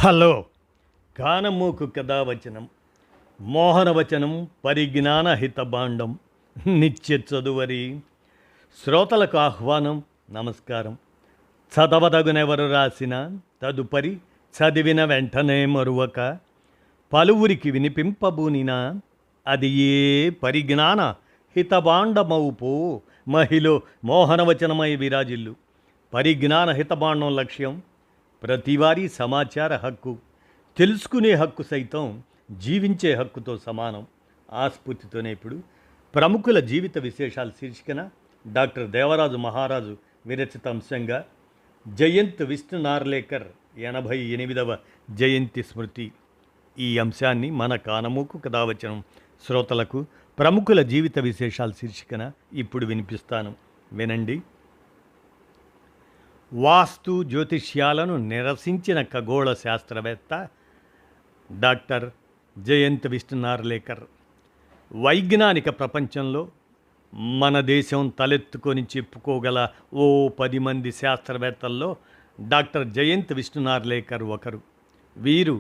Hello కానమూకు కథావచనం మోహనవచనం పరిజ్ఞాన హితభాండం నిత్య చదువరి శ్రోతలకు ఆహ్వానం నమస్కారం. చదవదగునెవరు రాసిన తదుపరి చదివిన వెంటనే మరువక పలువురికి వినిపింపబూనినా అది ఏ పరిజ్ఞాన హితభాండమవుపో మహిళ మోహనవచనమై విరాజిల్లు. పరిజ్ఞాన హితభాండం లక్ష్యం ప్రతివారీ సమాచార హక్కు, తెలుసుకునే హక్కు సైతం జీవించే హక్కుతో సమానం. ఆ స్ఫూర్తితోనే ఇప్పుడు ప్రముఖుల జీవిత విశేషాలు శీర్షికన డాక్టర్ దేవరాజు మహారాజు విరచిత అంశంగా జయంత్ విష్ణు నార్లేకర్ 88వ జయంతి స్మృతి. ఈ అంశాన్ని మన కానమూకు కథావచనం శ్రోతలకు ప్రముఖుల జీవిత విశేషాలు శీర్షికన ఇప్పుడు వినిపిస్తాను, వినండి. వాస్తు జ్యోతిష్యాలను నిరసించిన ఖగోళ శాస్త్రవేత్త డాక్టర్ జయంత్ విష్ణు నార్లేకర్. వైజ్ఞానిక ప్రపంచంలో మన దేశం తలెత్తుకొని చెప్పుకోగల ఓ 10 మంది శాస్త్రవేత్తల్లో డాక్టర్ జయంత్ విష్ణు నార్లేకర్ ఒకరు. వీరు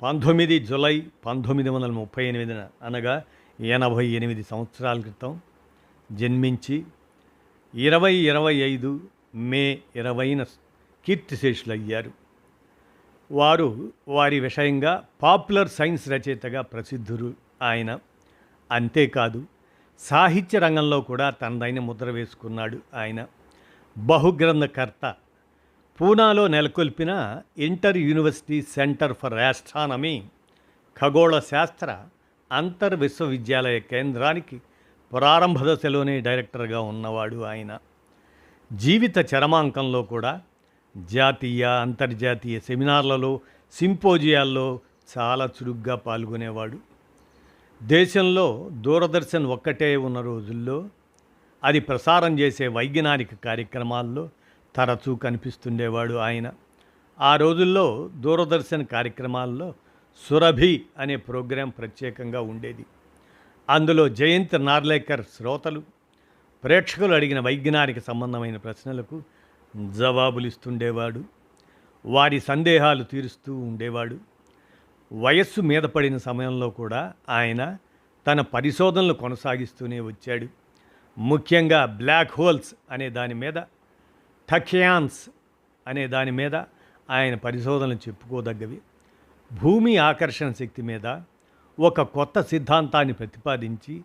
19 జూలై 1938 అనగా 88 సంవత్సరాల క్రితం జన్మించి 2025 మే 20న కీర్తిశేషులయ్యారు. వారు వారి విషయంగా పాపులర్ సైన్స్ రచయితగా ప్రసిద్ధులు ఆయన. అంతేకాదు సాహిత్య రంగంలో కూడా తనదైన ముద్ర వేసుకున్నాడు ఆయన. బహుగ్రంథకర్త. పూనాలో నెలకొల్పిన inter university centre for astronomy ఖగోళ శాస్త్ర అంతర్ విశ్వవిద్యాలయ కేంద్రానికి ప్రారంభ దశలోనే డైరెక్టర్గా ఉన్నవాడు ఆయన. జీవిత చరమాంకంలో కూడా జాతీయ అంతర్జాతీయ సెమినార్లలో సింపోజియాల్లో చాలా చురుగ్గా పాల్గొనేవాడు. దేశంలో దూరదర్శన్ ఒక్కటే ఉన్న రోజుల్లో అది ప్రసారం చేసే వైజ్ఞానిక కార్యక్రమాల్లో తరచూ కనిపిస్తుండేవాడు ఆయన. ఆ రోజుల్లో దూరదర్శన్ కార్యక్రమాల్లో సురభి అనే ప్రోగ్రాం ప్రత్యేకంగా ఉండేది. అందులో జయంత్ నార్లేకర్ శ్రోతలు ప్రేక్షకులు అడిగిన వైజ్ఞానిక సంబంధమైన ప్రశ్నలకు జవాబులు ఇస్తుండేవాడు. వారి సందేహాలు తీరుస్తూ ఉండేవాడు. వయస్సు మీద పడిన సమయంలో కూడా ఆయన తన పరిశోధనలు కొనసాగిస్తూనే వచ్చాడు. ముఖ్యంగా బ్లాక్ హోల్స్ అనే దాని మీద, టఖ్యాన్స్ అనే దాని మీద ఆయన పరిశోధనలు చెప్పుకోదగ్గవి. భూమి ఆకర్షణ శక్తి మీద ఒక కొత్త సిద్ధాంతాన్ని ప్రతిపాదించి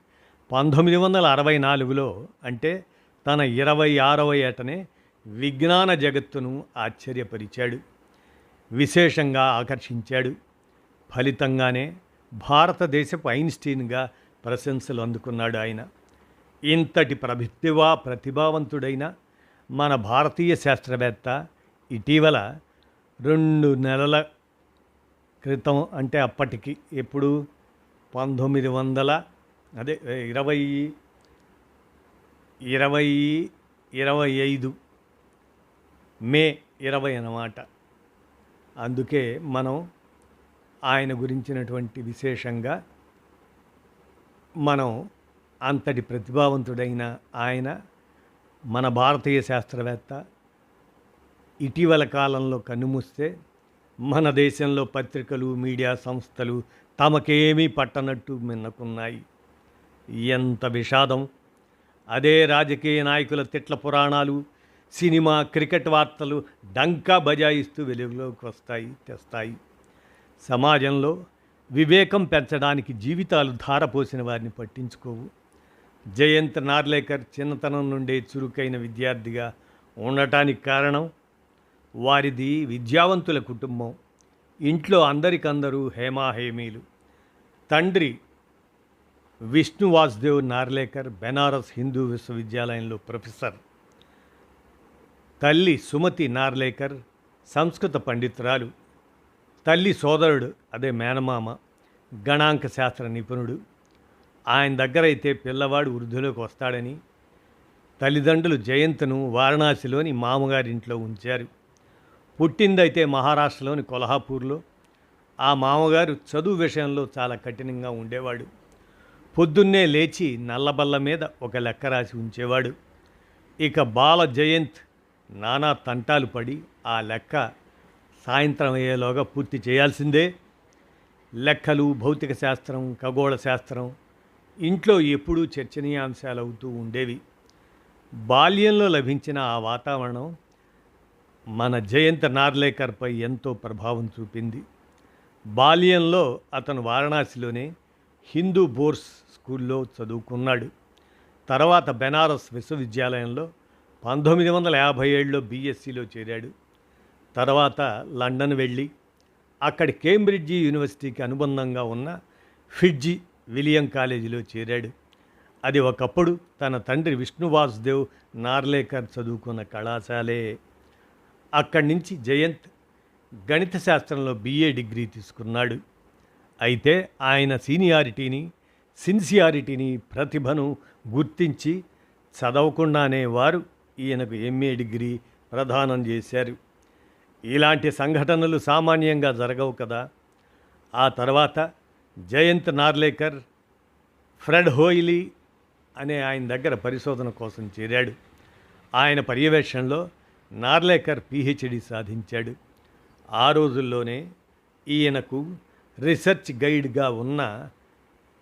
1964లో అంటే తన 26వ ఏటనే విజ్ఞాన జగత్తును ఆశ్చర్యపరిచాడు, విశేషంగా ఆకర్షించాడు. ఫలితంగానే భారతదేశపు ఐన్స్టీన్గా ప్రశంసలు అందుకున్నాడు ఆయన. ఇంతటి ప్రతిభావంతుడైన మన భారతీయ శాస్త్రవేత్త ఇటీవల 2 నెలల క్రితం, అంటే అప్పటికి ఎప్పుడు 2025 మే 20 అన్నమాట. అందుకే మనం ఆయన గురించినటువంటి విశేషంగా మనం అంతటి ప్రతిభావంతుడైన ఆయన మన భారతీయ శాస్త్రవేత్త ఇటీవల కాలంలో కన్నుమూస్తే మన దేశంలో పత్రికలు మీడియా సంస్థలు తమకేమీ పట్టనట్టు మిన్నకున్నాయి. ఎంత విషాదం! అదే రాజకీయ నాయకుల తిట్ల పురాణాలు, సినిమా క్రికెట్ వార్తలు డంకా బజాయిస్తూ వెలుగులోకి తెస్తాయి. సమాజంలో వివేకం పెంచడానికి జీవితాలు ధారపోసిన వారిని పట్టించుకోవు. జయంత్ నార్లేకర్ చిన్నతనం నుండే చురుకైన విద్యార్థిగా ఉండటానికి కారణం వారిది విద్యావంతుల కుటుంబం. ఇంట్లో అందరికందరూ హేమాహేమీలు. తండ్రి విష్ణు వాసుదేవ్ నార్లేకర్ బెనారస్ హిందూ విశ్వవిద్యాలయంలో ప్రొఫెసర్. తల్లి సుమతి నార్లేకర్ సంస్కృత పండితురాలు. తల్లి సోదరుడు, అదే మేనమామ, గణాంక శాస్త్ర నిపుణుడు. ఆయన దగ్గరైతే పిల్లవాడు వృద్ధిలోకి వస్తాడని తల్లిదండ్రులు జయంత్ను వారణాసిలోని మామగారింట్లో ఉంచారు. పుట్టిందైతే మహారాష్ట్రలోని కొల్హాపూర్లో. ఆ మామగారు చదువు విషయంలో చాలా కఠినంగా ఉండేవాడు. పొద్దున్నే లేచి నల్లబల్ల మీద ఒక లెక్క రాసి ఉంచేవాడు. ఇక బాల జయంత్ నానా తంటాలు పడి ఆ లెక్క సాయంత్రం అయ్యేలోగా పూర్తి చేయాల్సిందే. లెక్కలు, భౌతిక శాస్త్రం, ఖగోళ శాస్త్రం ఇంట్లో ఎప్పుడూ చర్చనీయాంశాలు అవుతూ ఉండేవి. బాల్యంలో లభించిన ఆ వాతావరణం మన జయంత్ నార్లేకర్పై ఎంతో ప్రభావం చూపింది. బాల్యంలో అతను వారణాసిలోనే హిందూ బోర్స్ స్కూల్లో చదువుకున్నాడు. తర్వాత బెనారస్ విశ్వవిద్యాలయంలో 1957లో బీఎస్సీలో చేరాడు. తర్వాత లండన్ వెళ్ళి అక్కడి కేంబ్రిడ్జి యూనివర్సిటీకి అనుబంధంగా ఉన్న ఫిడ్జి విలియం కాలేజీలో చేరాడు. అది ఒకప్పుడు తన తండ్రి విష్ణువాసుదేవ్ నార్లేకర్ చదువుకున్న కళాశాలే. అక్కడి నుంచి జయంత్ గణిత శాస్త్రంలో బిఏ డిగ్రీ తీసుకున్నాడు. అయితే ఆయన సీనియారిటీని, సిన్సియారిటీని, ప్రతిభను గుర్తించి చదవకుండానే వారు ఈయనకు ఎంఏ డిగ్రీ ప్రదానం చేశారు. ఇలాంటి సంఘటనలు సామాన్యంగా జరగవు కదా. ఆ తర్వాత జయంత్ నార్లేకర్ ఫ్రెడ్ హోయిలీ అనే ఆయన దగ్గర పరిశోధన కోసం చేరాడు. ఆయన పర్యవేక్షణలో నార్లేకర్ పిహెచ్డి సాధించాడు. ఆ రోజుల్లోనే ఈయనకు రీసెర్చ్ గైడ్గా ఉన్న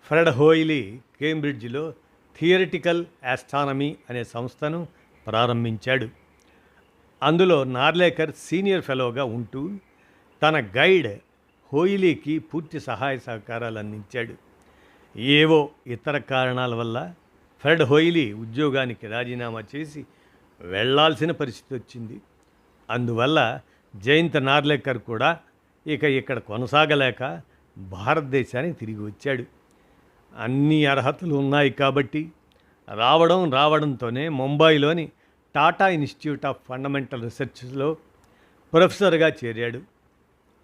ఫ్రెడ్ హోయిలీ కేంబ్రిడ్జ్లో థియరిటికల్ ఆస్ట్రానమీ అనే సంస్థను ప్రారంభించాడు. అందులో నార్లేకర్ సీనియర్ ఫెలోగా ఉంటూ తన గైడ్ హోయిలీకి పూర్తి సహాయ సహకారాలు అందించాడు. ఏవో ఇతర కారణాల వల్ల ఫ్రెడ్ హోయిలీ ఉద్యోగానికి రాజీనామా చేసి వెళ్లాల్సిన పరిస్థితి వచ్చింది. అందువల్ల జయంత్ నార్లేకర్ కూడా ఇక్కడ కొనసాగలేక భారతదేశానికి తిరిగి వచ్చాడు. అన్ని అర్హతలు ఉన్నాయి కాబట్టి రావడంతోనే ముంబైలోని టాటా ఇన్స్టిట్యూట్ ఆఫ్ ఫండమెంటల్ రీసెర్చ్లో ప్రొఫెసర్గా చేరాడు.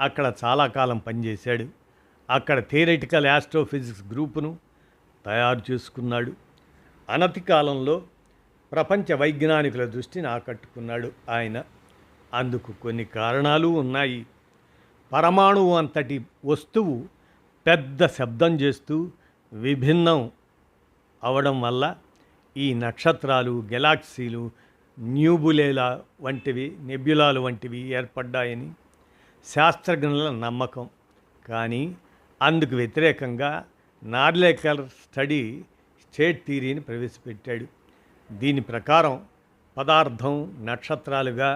అక్కడ చాలా కాలం పనిచేశాడు. అక్కడ థియరిటికల్ ఆస్ట్రోఫిజిక్స్ గ్రూపును తయారు చేసుకున్నాడు. అనతి కాలంలో ప్రపంచ వైజ్ఞానికుల దృష్టిని ఆకట్టుకున్నాడు ఆయన. అందుకు కొన్ని కారణాలు ఉన్నాయి. పరమాణువు అంతటి వస్తువు పెద్ద శబ్దం చేస్తూ విభిన్నం అవడం వల్ల ఈ నక్షత్రాలు, గెలాక్సీలు, నెబ్యులాలు వంటివి ఏర్పడ్డాయని శాస్త్రజ్ఞుల నమ్మకం. కానీ అందుకు వ్యతిరేకంగా నార్లేకర్ స్టేట్ థియరీని ప్రవేశపెట్టాడు. దీని ప్రకారం పదార్థం నక్షత్రాలుగా,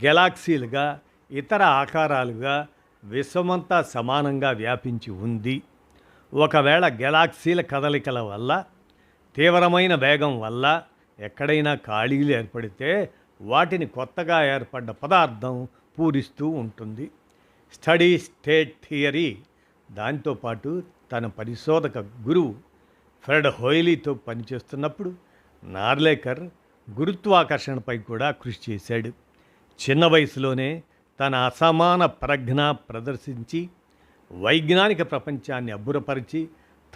గెలాక్సీలుగా, ఇతర ఆకారాలుగా విశ్వమంతా సమానంగా వ్యాపించి ఉంది. ఒకవేళ గెలాక్సీల కదలికల వల్ల, తీవ్రమైన వేగం వల్ల ఎక్కడైనా ఖాళీలు ఏర్పడితే వాటిని కొత్తగా ఏర్పడ్డ పదార్థం పూరిస్తూ ఉంటుంది. స్టేట్ థియరీ దాంతోపాటు తన పరిశోధక గురువు ఫ్రెడ్ హోయిలీతో పనిచేస్తున్నప్పుడు నార్లేకర్ గురుత్వాకర్షణపై కూడా కృషి చేశాడు. చిన్న వయసులోనే తన అసమాన ప్రజ్ఞ ప్రదర్శించి వైజ్ఞానిక ప్రపంచాన్ని అబ్బురపరిచి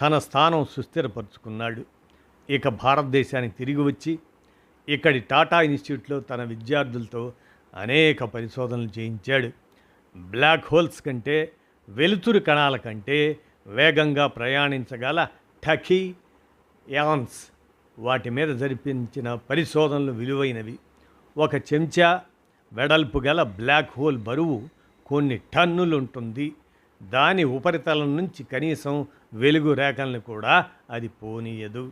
తన స్థానం సుస్థిరపరుచుకున్నాడు. ఇక భారతదేశానికి తిరిగి వచ్చి ఇక్కడి టాటా ఇన్స్టిట్యూట్లో తన విద్యార్థులతో అనేక పరిశోధనలు చేయించాడు. బ్లాక్ హోల్స్ కంటే, వెలుతురు కణాల కంటే వేగంగా ప్రయాణించగల టకియాన్స్ వాటి మీద జరిపించిన పరిశోధనలు విలువైనవి. ఒక చెంచా వెడల్పు గల బ్లాక్ హోల్ బరువు కొన్ని టన్నులు ఉంటుంది. దాని ఉపరితలం నుంచి కనీసం వెలుగు రేఖలను కూడా అది పోనీయదు.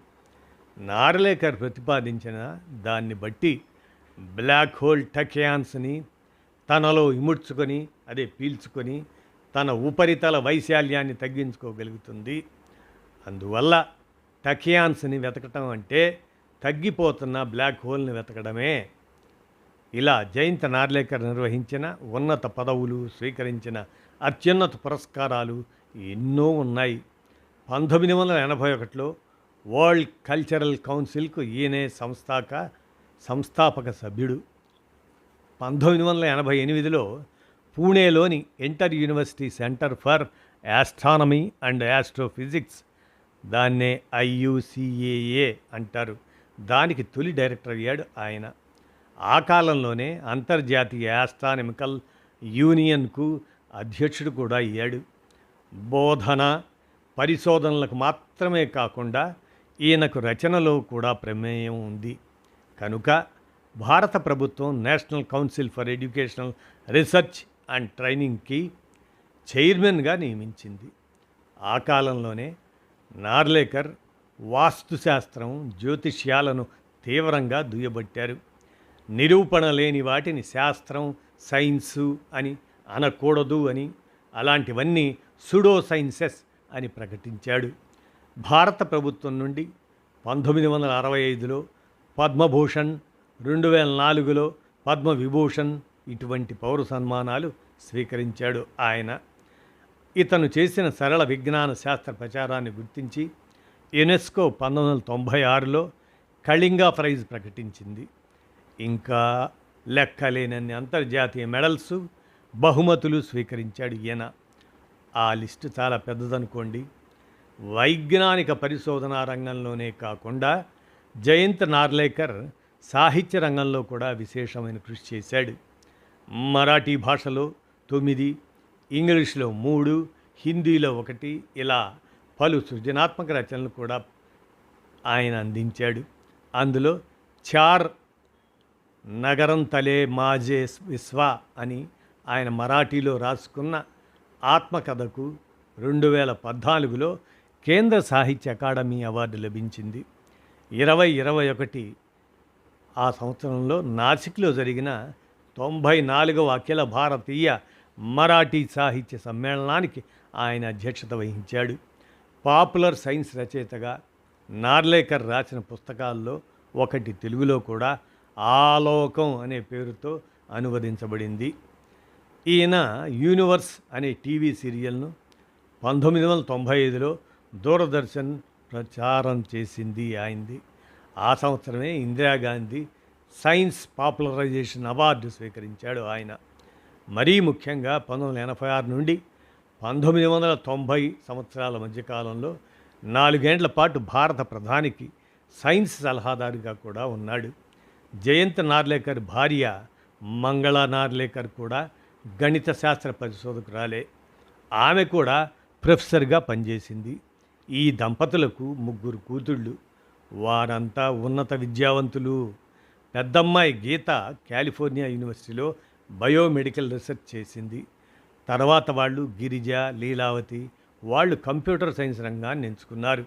నార్లేకర్ ప్రతిపాదించిన దాన్ని బట్టి బ్లాక్ హోల్ టకియాన్స్ని తనలో ఇముడ్చుకొని, పీల్చుకొని తన ఉపరితల వైశాల్యాన్ని తగ్గించుకోగలుగుతుంది. అందువల్ల టకియాన్స్ని వెతకటం అంటే తగ్గిపోతున్న బ్లాక్ హోల్ని వెతకడమే. ఇలా జయంత్ నార్లేకర్ నిర్వహించిన ఉన్నత పదవులు, స్వీకరించిన అత్యున్నత పురస్కారాలు ఎన్నో ఉన్నాయి. 1981లో వరల్డ్ కల్చరల్ కౌన్సిల్కు ఈయనే సంస్థాపక సభ్యుడు. 1988లో పూణేలోని inter university centre for astronomy and astrophysics, దాన్నే IUCAA అంటారు, దానికి తొలి డైరెక్టర్ అయ్యాడు ఆయన. ఆ కాలంలోనే అంతర్జాతీయ ఆస్ట్రానమికల్ యూనియన్కు అధ్యక్షుడు కూడా అయ్యాడు. బోధన, పరిశోధనలకు మాత్రమే కాకుండా ఈయనకు రచనలో కూడా ప్రమేయం ఉంది. కనుక భారత ప్రభుత్వం national council for educational research and ట్రైనింగ్కి చైర్మన్గా నియమించింది. ఆ కాలంలోనే నార్లేకర్ వాస్తుశాస్త్రం, జ్యోతిష్యాలను తీవ్రంగా దుయ్యబట్టారు. నిరూపణ లేని వాటిని శాస్త్రం, సైన్సు అని అనకూడదు అని, అలాంటివన్నీ సుడో సైన్సెస్ అని ప్రకటించాడు. భారత ప్రభుత్వం నుండి 1965లో పద్మభూషణ్, 2004లో పద్మవిభూషణ్ ఇటువంటి పౌర సన్మానాలు స్వీకరించాడు ఆయన. ఇతను చేసిన సరళ విజ్ఞాన శాస్త్ర ప్రచారాన్ని గుర్తించి యునెస్కో 1996లో కళింగ ప్రైజ్ ప్రకటించింది. ఇంకా లెక్కలేనన్ని అంతర్జాతీయ మెడల్స్, బహుమతులు స్వీకరించాడు ఈయన. ఆ లిస్టు చాలా పెద్దదనుకోండి. వైజ్ఞానిక పరిశోధనా రంగంలోనే కాకుండా జయంత్ నార్లేకర్ సాహిత్య రంగంలో కూడా విశేషమైన కృషి చేశాడు. మరాఠీ భాషలో 9, ఇంగ్లీష్లో 3, హిందీలో 1 ఇలా పలు సృజనాత్మక రచనలు కూడా ఆయన అందించాడు. అందులో చార్ నగరం తలే మాజే విశ్వ అని ఆయన మరాఠీలో రాసుకున్న ఆత్మకథకు 2014లో కేంద్ర సాహిత్య అకాడమీ అవార్డు లభించింది. 2021 ఆ సంవత్సరంలో నాసిక్లో జరిగిన 94వ అఖిల భారతీయ మరాఠీ సాహిత్య సమ్మేళనానికి ఆయన అధ్యక్షత వహించాడు. పాపులర్ సైన్స్ రచయితగా నార్లేకర్ రాసిన పుస్తకాల్లో ఒకటి తెలుగులో కూడా ఆలోకం అనే పేరుతో అనువదించబడింది. ఈయన యూనివర్స్ అనే టీవీ సీరియల్ను 1995లో దూరదర్శన్ ప్రచారం చేసింది ఆయనది. ఆ సంవత్సరమే ఇందిరాగాంధీ సైన్స్ పాపులరైజేషన్ అవార్డు స్వీకరించాడు ఆయన. మరీ ముఖ్యంగా 1986 నుండి 1990 సంవత్సరాల మధ్యకాలంలో 4 ఏళ్ల పాటు భారత ప్రధానికి సైన్స్ సలహాదారుగా కూడా ఉన్నాడు. జయంత్ నార్లేకర్ భార్య మంగళా నార్లేకర్ కూడా గణిత శాస్త్ర పరిశోధకురాలే. ఆమె కూడా ప్రొఫెసర్గా పనిచేసింది. ఈ దంపతులకు 3 కూతుళ్ళు. వారంతా ఉన్నత విద్యావంతులు. పెద్దమ్మాయి గీత కాలిఫోర్నియా యూనివర్సిటీలో బయోమెడికల్ రీసెర్చ్ చేసింది. తర్వాత వాళ్ళు గిరిజ, లీలావతి వాళ్ళు కంప్యూటర్ సైన్స్ రంగాన్ని ఎంచుకున్నారు.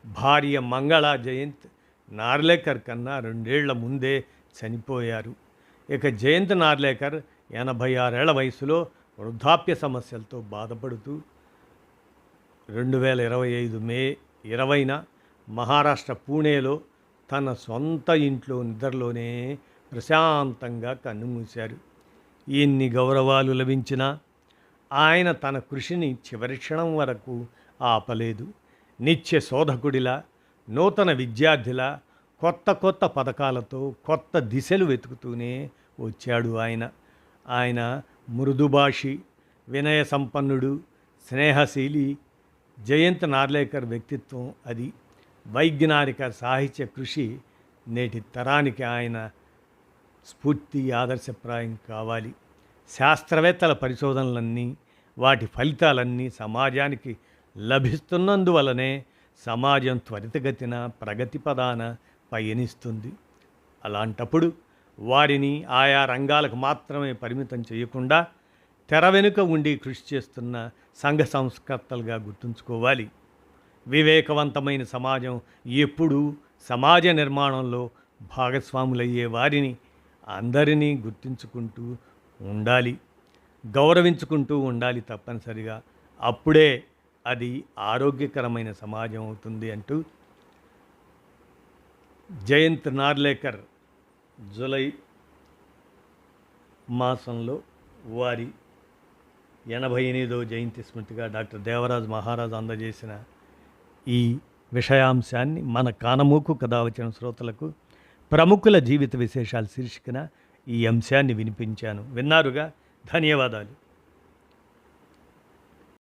భార్య మంగళ జయంత్ నార్లేకర్ కన్నా 2 ఏళ్ల ముందే చనిపోయారు. ఇక జయంత్ నార్లేకర్ 86 ఏళ్ల వయసులో వృద్ధాప్య సమస్యలతో బాధపడుతూ 2025 మే 20న మహారాష్ట్ర పూణేలో తన సొంత ఇంట్లో నిద్రలోనే ప్రశాంతంగా కన్నుమూశారు. ఎన్ని గౌరవాలు లభించినా ఆయన తన కృషిని చివరి క్షణం వరకు ఆపలేదు. నిత్య శోధకుడిలా, నూతన విద్యార్థిలా కొత్త పథకాలతో కొత్త దిశలు వెతుకుతూనే వచ్చాడు ఆయన మృదుభాషి, వినయ సంపన్నుడు, స్నేహశీలి. జయంత్ నార్లేకర్ వ్యక్తిత్వం అది. వైజ్ఞానిక సాహిత్య కృషి నేటి తరానికి ఆయన స్ఫూర్తి, ఆదర్శప్రాయం కావాలి. శాస్త్రవేత్తల పరిశోధనలన్నీ, వాటి ఫలితాలన్నీ సమాజానికి లభిస్తున్నందువలనే సమాజం త్వరితగతిన ప్రగతి పదాన పయనిస్తుంది. అలాంటప్పుడు వారిని ఆయా రంగాలకు మాత్రమే పరిమితం చేయకుండా తెర వెనుక ఉండి కృషి చేస్తున్న సంఘ సంస్కర్తలుగా గుర్తుంచుకోవాలి. వివేకవంతమైన సమాజం ఎప్పుడూ సమాజ నిర్మాణంలో భాగస్వాములయ్యే వారిని అందరినీ గుర్తించుకుంటూ ఉండాలి, గౌరవించుకుంటూ ఉండాలి తప్పనిసరిగా. అప్పుడే అది ఆరోగ్యకరమైన సమాజం అవుతుంది అంటూ జయంత్ నార్లేకర్ జూలై మాసంలో వారి 88వ జయంతి స్మృతిగా డాక్టర్ దేవరాజ్ మహారాజ్ అందజేసిన ఈ విషయాంశాన్ని మన కానమూకు కథ వచ్చిన శ్రోతలకు ప్రముఖుల జీవిత విశేషాలు శీర్షికన ఈ అంశాన్ని వినిపించాను. విన్నారుగా? ధన్యవాదాలు.